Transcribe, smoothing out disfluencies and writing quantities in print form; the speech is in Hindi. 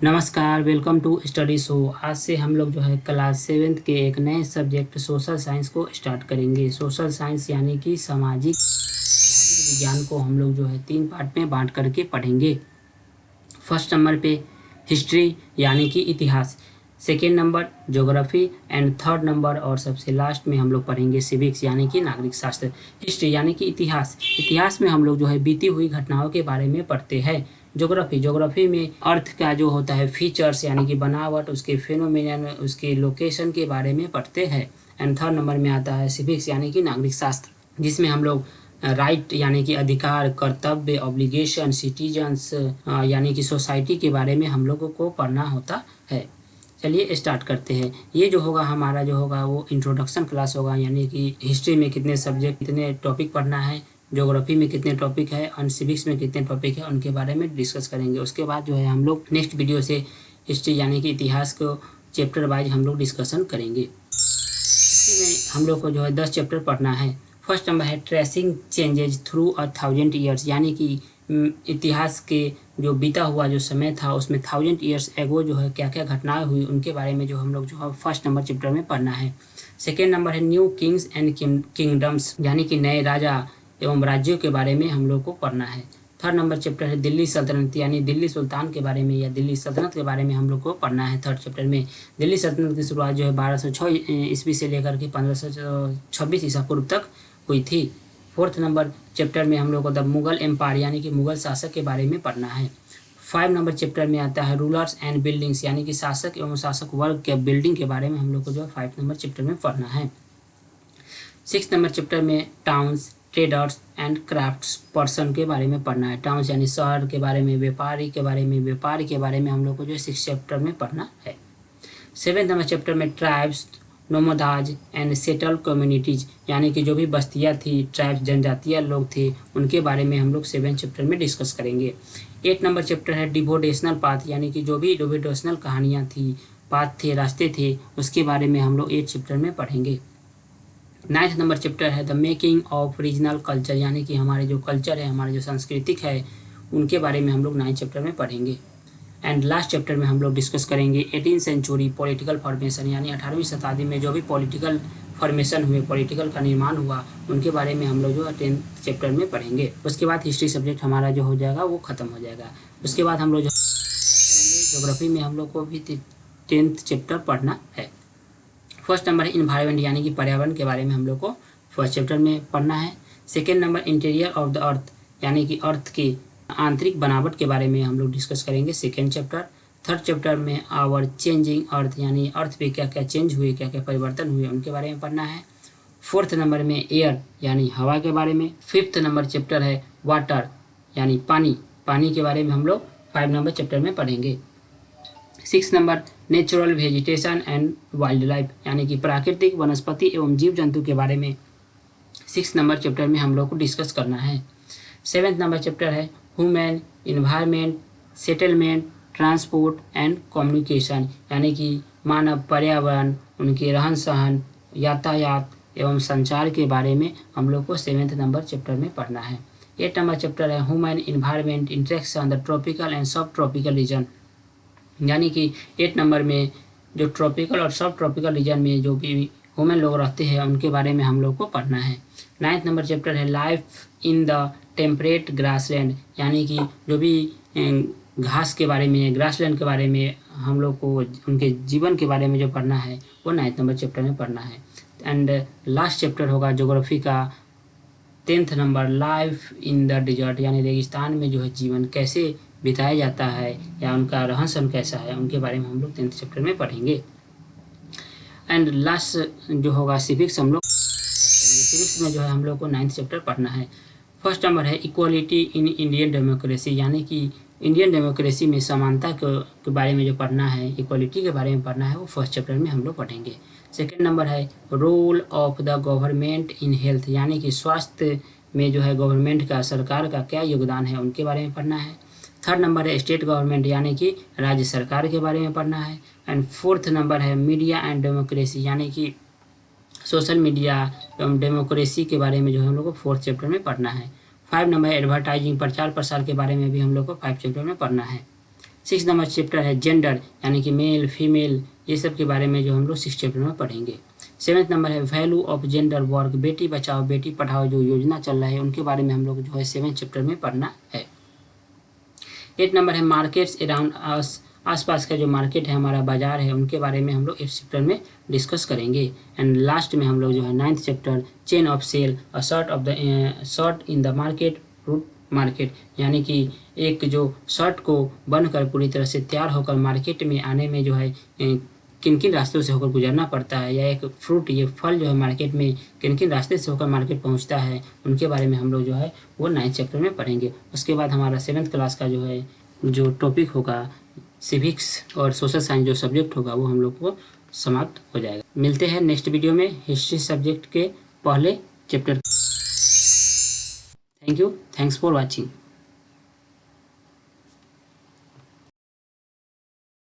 नमस्कार, वेलकम टू स्टडी शो। आज से हम लोग जो है क्लास 7th के एक नए सब्जेक्ट सोशल साइंस को स्टार्ट करेंगे। सोशल साइंस यानी कि सामाजिक विज्ञान को हम लोग जो है 3 पार्ट में बांट करके पढ़ेंगे। फर्स्ट नंबर पे हिस्ट्री यानी कि इतिहास, second number geography and third number और सबसे लास्ट में हम लोग पढ़ेंगे सिविक्स यानी कि नागरिक शास्त्र। हिस्ट्री यानी कि इतिहास, इतिहास में हम लोग जो है बीती हुई घटनाओं के बारे में पढ़ते हैं। ज्योग्राफी में अर्थ का जो होता है फीचर्स यानी कि बनावट, उसके फिनोमिनन, उसके लोकेशन के बारे में पढ़ते हैं। एंड थर्ड नंबर में आता है सिविक्स यानी कि नागरिक शास्त्र, जिसमें हम लोग राइट यानी कि अधिकार, कर्तव्य, ऑब्लिगेशन, सिटीजन्स यानी कि सोसाइटी के बारे में हम लोगों को पढ़ना होता है। चलिए स्टार्ट करते हैं। ये जो होगा हमारा जो होगा वो इंट्रोडक्शन क्लास होगा, यानी कि हिस्ट्री में कितने सब्जेक्ट, कितने टॉपिक पढ़ना है, ज्योग्राफी में कितने टॉपिक है और सिविक्स में कितने टॉपिक है, उनके बारे में डिस्कस करेंगे। उसके बाद जो है हम लोग नेक्स्ट वीडियो से हिस्ट्री यानी कि इतिहास को चैप्टर वाइज हम लोग डिस्कशन करेंगे। हिस्ट्री में हम लोग को जो है 10 चैप्टर पढ़ना है। फर्स्ट नंबर है ट्रेसिंग चेंजेज थ्रू 1000 ईयर्स, यानी कि इतिहास के जो बीता हुआ जो समय था उसमें 1000 ईयर्स एगो जो है क्या क्या घटनाएं हुई उनके बारे में जो हम लोग जो है फर्स्ट नंबर चैप्टर में पढ़ना है। सेकेंड नंबर है न्यू किंग्स एंड किंगडम्स, यानी कि नए राजा एवं राज्यों के बारे में हम लोग को पढ़ना है। थर्ड नंबर चैप्टर है दिल्ली सल्तनत, यानी दिल्ली सुल्तान के बारे में या दिल्ली सल्तनत के बारे में हम लोग को पढ़ना है। थर्ड चैप्टर में दिल्ली सल्तनत की शुरुआत जो है 1206 ईस्वी से लेकर के 1526 ईसा पूर्व तक हुई थी। फोर्थ नंबर चैप्टर में हम लोग को द मुगल एम्पायर यानी कि मुगल शासक के बारे में पढ़ना है। 5 नंबर चैप्टर में आता है रूलर्स एंड बिल्डिंग्स, यानी कि शासक एवं शासक वर्ग के बिल्डिंग के बारे में हम लोग को जो है 5 नंबर चैप्टर में पढ़ना है। 6 नंबर चैप्टर में towns, traders and crafts person के बारे में पढ़ना है। टाउन्स यानी शहर के बारे में, व्यापारी के बारे में, व्यापारी के बारे में हम लोग को जो है 6 चैप्टर में पढ़ना है। 7 नंबर चैप्टर में ट्राइब्स, नोमदाज एंड सेटल कम्युनिटीज, यानी कि जो भी बस्तियाँ थी, ट्राइब्स जनजातीय लोग थे, उनके बारे में हम लोग 7 चैप्टर में डिस्कस करेंगे। 8 नंबर चैप्टर है डिवोटेशनल पाथ, यानी कि जो भी डिवोटेशनल कहानियाँ थी, पाथ थे, रास्ते थे, उसके बारे में हम लोग 8 चैप्टर में पढ़ेंगे। 9th नंबर चैप्टर है the making of regional culture, यानी कि हमारे जो कल्चर है, हमारे जो सांस्कृतिक है, उनके बारे में हम लोग 9th चैप्टर में पढ़ेंगे। एंड लास्ट चैप्टर में हम लोग डिस्कस करेंगे 18th सेंचुरी पॉलिटिकल फॉर्मेशन, यानी 18वीं शताब्दी में जो भी पॉलिटिकल फॉर्मेशन हुए, पॉलिटिकल का निर्माण हुआ, उनके बारे में हम लोग जो है 10th चैप्टर में पढ़ेंगे। उसके बाद हिस्ट्री सब्जेक्ट हमारा जो हो जाएगा वो खत्म हो जाएगा। उसके बाद हम लोग जो करेंगे ज्योग्राफी में हम लोग को भी 10th चैप्टर पढ़ना है। फर्स्ट नंबर है इन्वायरमेंट, यानी कि पर्यावरण के बारे में हम लोग को फर्स्ट चैप्टर में पढ़ना है। Second number interior of the earth, यानी कि अर्थ की आंतरिक बनावट के बारे में हम लोग डिस्कस करेंगे सेकेंड चैप्टर। थर्ड चैप्टर में आवर चेंजिंग अर्थ, यानी अर्थ पे क्या क्या चेंज हुए, क्या क्या परिवर्तन हुए, उनके बारे में पढ़ना है। फोर्थ नंबर में एयर यानी हवा के बारे में। फिफ्थ नंबर चैप्टर है वाटर यानी पानी, पानी के बारे में हम लोग 5 नंबर चैप्टर में पढ़ेंगे। 6 number natural vegetation and wild life, यानी कि प्राकृतिक वनस्पति एवं जीव जंतु के बारे में 6 नंबर चैप्टर में हम लोग को डिस्कस करना है। 7th नंबर चैप्टर है human, environment, settlement, transport and communication, यानी कि मानव, पर्यावरण, उनके रहन सहन, यातायात एवं संचार के बारे में हम लोग को 7th नंबर चैप्टर में पढ़ना है। 8 नंबर चैप्टर है human environment interaction the tropical and सब ट्रॉपिकल रीजन, यानी कि 8 नंबर में जो ट्रॉपिकल और सब ट्रॉपिकल रीजन में जो भी ह्यूमन लोग रहते हैं उनके बारे में हम लोग को पढ़ना है। 9th नंबर चैप्टर है life in the temperate grassland, यानी कि जो भी घास के बारे में, ग्रासलैंड के बारे में हम लोग को उनके जीवन के बारे में जो पढ़ना है वो 9th नंबर चैप्टर में पढ़ना है। एंड लास्ट चैप्टर होगा ज्योग्राफी का 10th number life in the dessert, यानी रेगिस्तान में जो है जीवन कैसे बिताया जाता है या उनका रहन सहन कैसा है, उनके बारे में हम लोग 10th चैप्टर में पढ़ेंगे। एंड लास्ट जो होगा सिविक्स, हम लोग सिविक्स में जो है हम लोग को 9th चैप्टर पढ़ना है। फर्स्ट नंबर है इक्वालिटी इन इंडियन डेमोक्रेसी, यानी कि इंडियन डेमोक्रेसी में समानता के बारे में जो पढ़ना है, इक्वालिटी के बारे में पढ़ना है, वो फर्स्ट चैप्टर में हम लोग पढ़ेंगे। सेकेंड नंबर है role of the government in health, यानी कि स्वास्थ्य में जो है गवर्नमेंट का, सरकार का क्या योगदान है, उनके बारे में पढ़ना है। थर्ड नंबर है स्टेट गवर्नमेंट, यानी कि राज्य सरकार के बारे में पढ़ना है। एंड फोर्थ नंबर है मीडिया एंड डेमोक्रेसी, यानी कि सोशल मीडिया एवं डेमोक्रेसी के बारे में जो हम लोग को 4th चैप्टर में पढ़ना है। 5 नंबर एडवर्टाइजिंग, प्रचार प्रसार के बारे में भी हम लोग को 5 चैप्टर में पढ़ना है। 6 नंबर चैप्टर है जेंडर, यानी कि मेल फीमेल, ये सब के बारे में जो हम लोग 6 चैप्टर में पढ़ेंगे। 7 नंबर है value of gender work, Beti Bachao Beti Padhao जो योजना चल रहा है उनके बारे में हम लोग जो है 7 चैप्टर में पढ़ना है। 8 नंबर है मार्केट्स अराउंड अस, आसपास का जो मार्केट है हमारा बाजार है उनके बारे में हम लोग इस चैप्टर में डिस्कस करेंगे। एंड लास्ट में हम लोग जो है 9th chapter chain of cell, a short in the market root market, यानी कि एक जो शर्ट को बनकर पूरी तरह से तैयार होकर मार्केट में आने में जो है किन किन रास्तों से होकर गुजरना पड़ता है, या एक फ्रूट ये फल जो है मार्केट में किन किन रास्ते से होकर मार्केट पहुंचता है उनके बारे में हम लोग जो है वो 9th चैप्टर में पढ़ेंगे। उसके बाद हमारा 7th क्लास का जो है जो टॉपिक होगा सिविक्स और सोशल साइंस जो सब्जेक्ट होगा वो हम लोग को समाप्त हो जाएगा। मिलते हैं नेक्स्ट वीडियो में हिस्ट्री सब्जेक्ट के पहले chapter. Thank you, thanks for watching.